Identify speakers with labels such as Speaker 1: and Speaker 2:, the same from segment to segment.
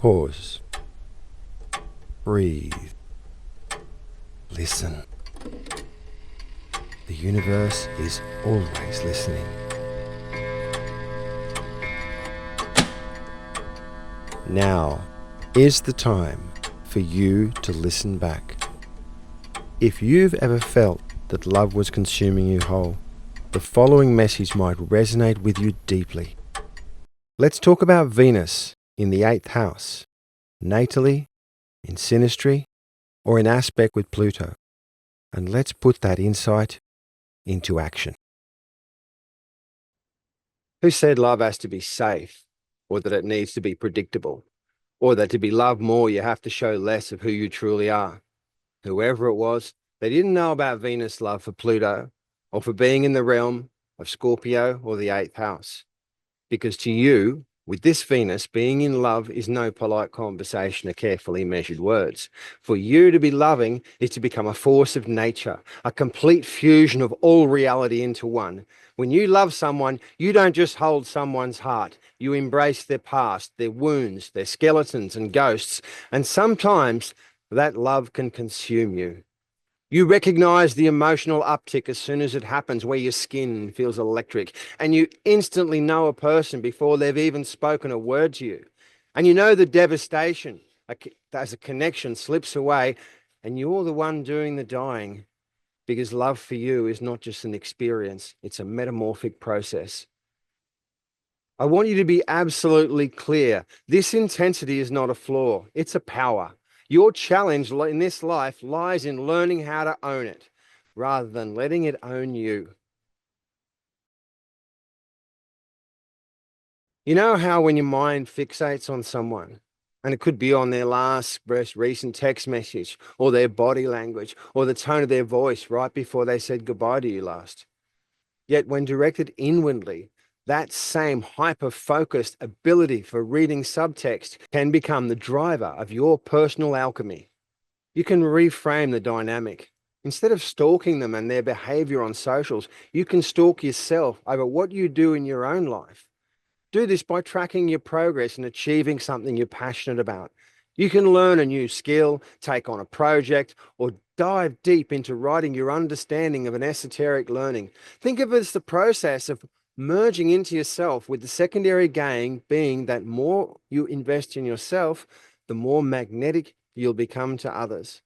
Speaker 1: Pause. Breathe. Listen. The universe is always listening. Now is the time for you to listen back. If you've ever felt that love was consuming you whole, the following message might resonate with you deeply. Let's talk about Venus in the 8th house, natally, in synastry, or in aspect with Pluto. And let's put that insight into action. Who said love has to be safe, or that it needs to be predictable, or that to be loved more you have to show less of who you truly are? Whoever it was, they didn't know about Venus' love for Pluto, or for being in the realm of Scorpio or the 8th house. Because to you, with this Venus, being in love is no polite conversation or carefully measured words. For you to be loving is to become a force of nature, a complete fusion of all reality into one. When you love someone, you don't just hold someone's heart. You embrace their past, their wounds, their skeletons and ghosts. And sometimes that love can consume you. You recognize the emotional uptick as soon as it happens, where your skin feels electric, and you instantly know a person before they've even spoken a word to you. And you know the devastation as a connection slips away, and you're the one doing the dying, because love for you is not just an experience, it's a metamorphic process. I want you to be absolutely clear. This intensity is not a flaw, it's a power. Your challenge in this life lies in learning how to own it, rather than letting it own you. You know how when your mind fixates on someone, and it could be on their last most recent text message, or their body language, or the tone of their voice right before they said goodbye to you last. Yet when directed inwardly, that same hyper-focused ability for reading subtext can become the driver of your personal alchemy. You can reframe the dynamic. Instead of stalking them and their behavior on socials, you can stalk yourself over what you do in your own life. Do this by tracking your progress and achieving something you're passionate about. You can learn a new skill, take on a project, or dive deep into writing your understanding of an esoteric learning. Think of it as the process of merging into yourself, with the secondary gain being that more you invest in yourself, the more magnetic you'll become to others.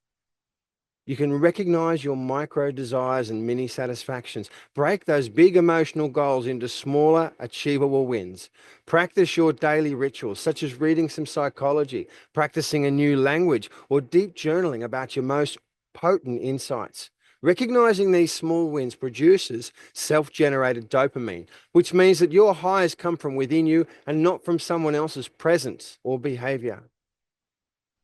Speaker 1: You can recognize your micro desires and mini satisfactions. Break those big emotional goals into smaller, achievable wins. Practice your daily rituals, such as reading some psychology, practicing a new language, or deep journaling about your most potent insights. Recognizing these small wins produces self-generated dopamine, which means that your highs come from within you and not from someone else's presence or behavior.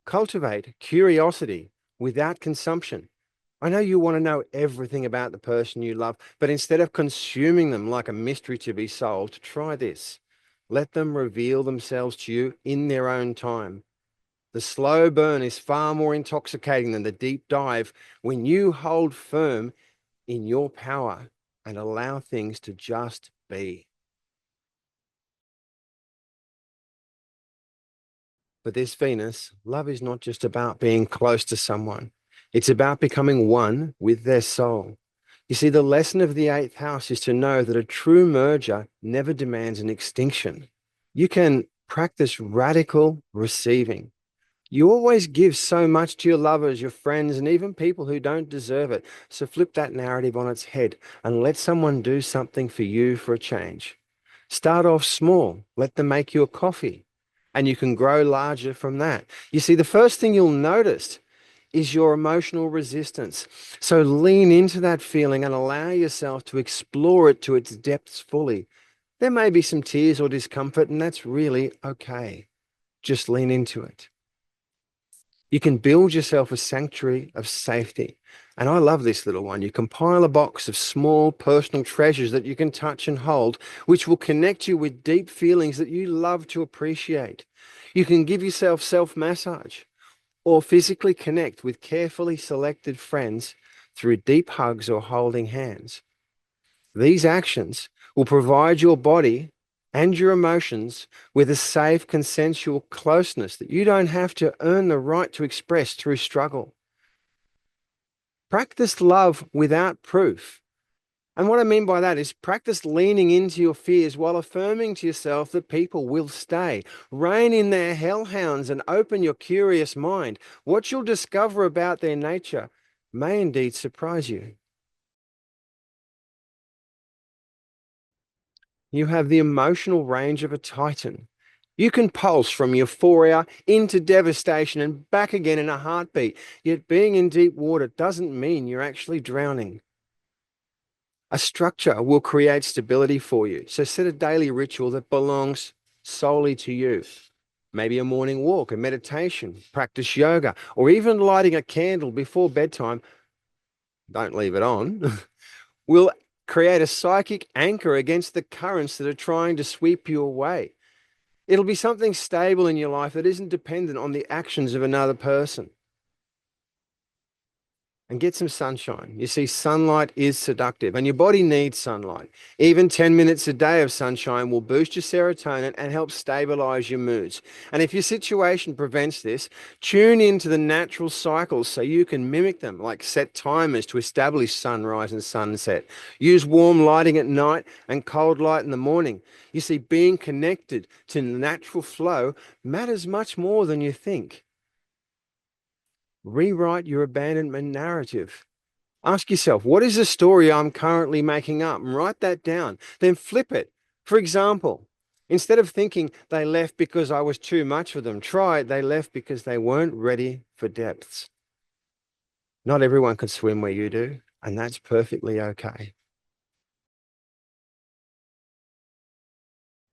Speaker 1: Cultivate curiosity without consumption. I know you want to know everything about the person you love, but instead of consuming them like a mystery to be solved, try this. Let them reveal themselves to you in their own time. The slow burn is far more intoxicating than the deep dive when you hold firm in your power and allow things to just be. For this Venus, love is not just about being close to someone. It's about becoming one with their soul. You see, the lesson of the 8th house is to know that a true merger never demands an extinction. You can practice radical receiving. You always give so much to your lovers, your friends, and even people who don't deserve it. So flip that narrative on its head and let someone do something for you for a change. Start off small. Let them make you a coffee, and you can grow larger from that. You see, the first thing you'll notice is your emotional resistance. So lean into that feeling and allow yourself to explore it to its depths fully. There may be some tears or discomfort, and that's really okay. Just lean into it. You can build yourself a sanctuary of safety. And I love this little one. You compile a box of small personal treasures that you can touch and hold, which will connect you with deep feelings that you love to appreciate. You can give yourself self-massage or physically connect with carefully selected friends through deep hugs or holding hands. These actions will provide your body and your emotions with a safe, consensual closeness that you don't have to earn the right to express through struggle. Practice love without proof. And what I mean by that is practice leaning into your fears while affirming to yourself that people will stay. Rein in their hellhounds and open your curious mind. What you'll discover about their nature may indeed surprise you. You have the emotional range of a titan. You can pulse from euphoria into devastation and back again in a heartbeat. Yet being in deep water doesn't mean you're actually drowning. A structure will create stability for you. So set a daily ritual that belongs solely to you. Maybe a morning walk, a meditation, practice yoga, or even lighting a candle before bedtime. Don't leave it on. Will create a psychic anchor against the currents that are trying to sweep you away. It'll be something stable in your life that isn't dependent on the actions of another person. And get some sunshine. You see, sunlight is seductive and your body needs sunlight. Even 10 minutes a day of sunshine will boost your serotonin and help stabilize your moods. And if your situation prevents this, tune into the natural cycles so you can mimic them, like set timers to establish sunrise and sunset. Use warm lighting at night and cold light in the morning. You see, being connected to the natural flow matters much more than you think. Rewrite your abandonment narrative. Ask yourself, what is the story I'm currently making up? And write that down. Then flip it. For example, instead of thinking they left because I was too much for them, try they left because they weren't ready for depths. Not everyone can swim where you do, and that's perfectly okay.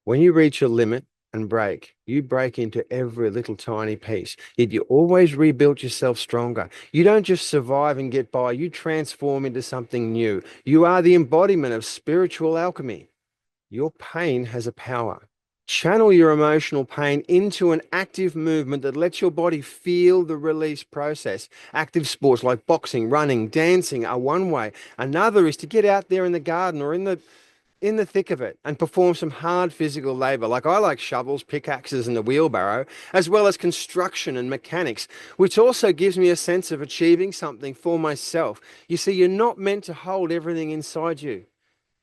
Speaker 1: When you reach a limit and break, you break into every little tiny piece, yet you always rebuild yourself stronger. You don't just survive and get by, you transform into something new. You are the embodiment of spiritual alchemy. Your pain has a power. Channel your emotional pain into an active movement that lets your body feel the release process. Active sports like boxing, running, dancing are one way. Another is to get out there in the garden or in the thick of it and perform some hard physical labor. Like I like shovels, pickaxes, and the wheelbarrow, as well as construction and mechanics, which also gives me a sense of achieving something for myself. You see, you're not meant to hold everything inside you.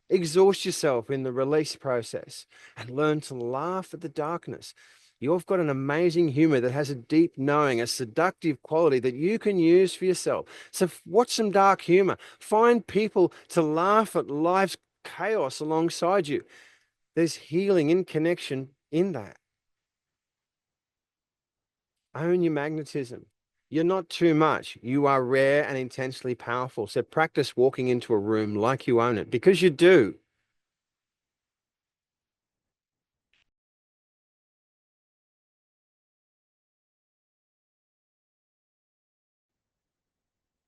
Speaker 1: Exhaust yourself in the release process and learn to laugh at the darkness. You've got an amazing humor that has a deep knowing, a seductive quality that you can use for yourself. So watch some dark humor. Find people to laugh at life's chaos alongside you. There's healing in connection in that. Own your magnetism. You're not too much. You are rare and intensely powerful. So practice walking into a room like you own it because you do.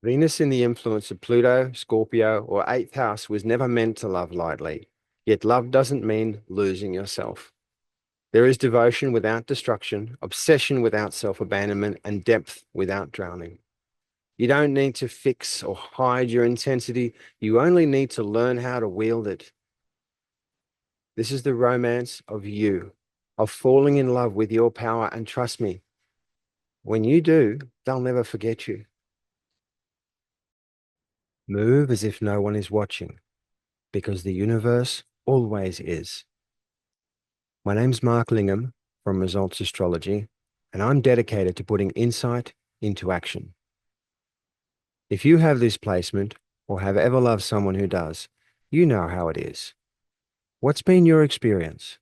Speaker 1: Venus in the influence of Pluto, Scorpio, or eighth house was never meant to love lightly. Yet love doesn't mean losing yourself. There is devotion without destruction, obsession without self-abandonment, and depth without drowning. You don't need to fix or hide your intensity. You only need to learn how to wield it. This is the romance of you, of falling in love with your power. And trust me, when you do, they'll never forget you. Move as if no one is watching, because the universe always is. My name's Mark Lingham from Results Astrology, and I'm dedicated to putting insight into action. If you have this placement or have ever loved someone who does, you know how it is. What's been your experience?